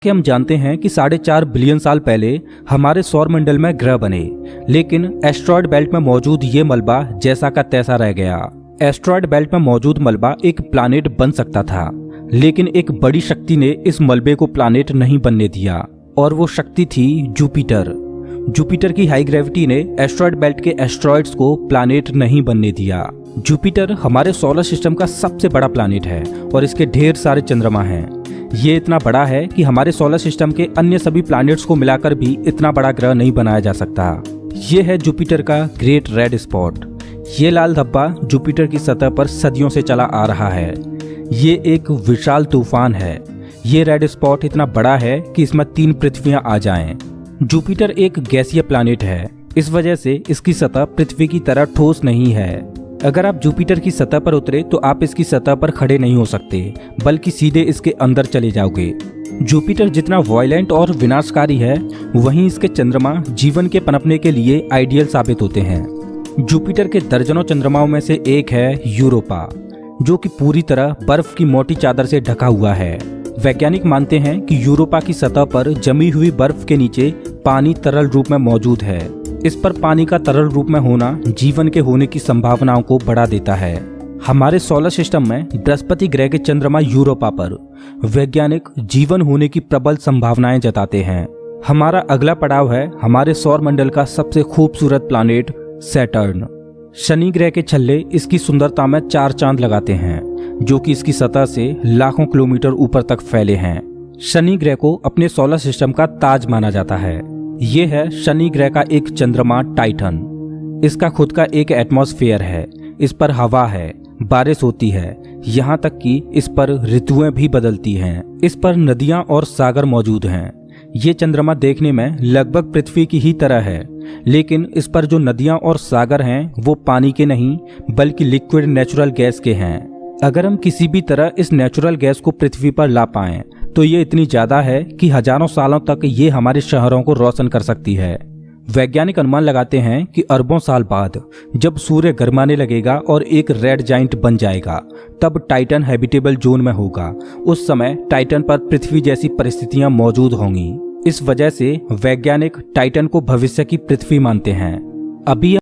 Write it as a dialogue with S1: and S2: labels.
S1: कि हम जानते हैं कि 4.5 बिलियन साल पहले हमारे सौरमंडल में ग्रह बने, लेकिन एस्ट्रॉयड बेल्ट में मौजूद ये मलबा जैसा का तैसा रह गया। एस्ट्रॉयड बेल्ट में मौजूद मलबा एक प्लैनेट बन सकता था, लेकिन एक बड़ी शक्ति ने इस मलबे को प्लैनेट नहीं बनने दिया, और वो शक्ति थी जुपिटर। जुपिटर की हाई ग्रेविटी ने एस्ट्रॉयड बेल्ट के एस्ट्रॉयड्स को प्लैनेट नहीं बनने दिया। जुपिटर हमारे सोलर सिस्टम का सबसे बड़ा प्लैनेट है और इसके ढेर सारे चंद्रमा हैं। ये इतना बड़ा है कि हमारे सोलर सिस्टम के अन्य सभी प्लैनेट्स को मिलाकर भी इतना बड़ा ग्रह नहीं बनाया जा सकता। ये है जुपिटर का ग्रेट रेड स्पॉट। ये लाल धब्बा जुपिटर की सतह पर सदियों से चला आ रहा है। ये एक विशाल तूफान है। ये रेड स्पॉट इतना बड़ा है कि इसमें 3 पृथ्वियां आ जाएं। जुपिटर एक गैसीय प्लैनेट है, इस वजह से इसकी सतह पृथ्वी की तरह ठोस नहीं है। अगर आप जुपिटर की सतह पर उतरे तो आप इसकी सतह पर खड़े नहीं हो सकते, बल्कि सीधे इसके अंदर चले जाओगे। जुपिटर जितना वायलेंट और विनाशकारी है, वहीं इसके चंद्रमा जीवन के पनपने के लिए आइडियल साबित होते हैं। जुपिटर के दर्जनों चंद्रमाओं में से एक है यूरोपा, जो कि पूरी तरह बर्फ की मोटी चादर से ढका हुआ है। वैज्ञानिक मानते हैं कि यूरोपा की सतह पर जमी हुई बर्फ के नीचे पानी तरल रूप में मौजूद है। इस पर पानी का तरल रूप में होना जीवन के होने की संभावनाओं को बढ़ा देता है। हमारे सोलर सिस्टम में बृहस्पति ग्रह के चंद्रमा यूरोपा पर वैज्ञानिक जीवन होने की प्रबल संभावनाएं जताते हैं। हमारा अगला पड़ाव है हमारे सौर मंडल का सबसे खूबसूरत प्लैनेट सैटर्न। शनि ग्रह के छल्ले इसकी सुंदरता में 4 चांद लगाते हैं, जो कि इसकी सतह से लाखों किलोमीटर ऊपर तक फैले हैं। शनि ग्रह को अपने सोलर सिस्टम का ताज माना जाता है। ये है शनि ग्रह का एक चंद्रमा टाइटन। इसका खुद का एक एटमॉस्फेयर है। इस पर हवा है, बारिश होती है, यहाँ तक कि इस पर ऋतुएं भी बदलती हैं। इस पर नदियाँ और सागर मौजूद हैं। ये चंद्रमा देखने में लगभग पृथ्वी की ही तरह है, लेकिन इस पर जो नदियाँ और सागर हैं वो पानी के नहीं, बल्कि लिक्विड नेचुरल गैस के हैं। अगर हम किसी भी तरह इस नेचुरल गैस को पृथ्वी पर ला पाएं, तो ये इतनी ज्यादा है कि हजारों सालों तक ये हमारे शहरों को रोशन कर सकती है। वैज्ञानिक अनुमान लगाते हैं कि अरबों साल बाद जब सूर्य गर्माने लगेगा और एक रेड जाइंट बन जाएगा, तब टाइटन हैबिटेबल जोन में होगा। उस समय टाइटन पर पृथ्वी जैसी परिस्थितियां मौजूद होंगी। इस वजह से वैज्ञानिक टाइटन को भविष्य की पृथ्वी मानते हैं। अभी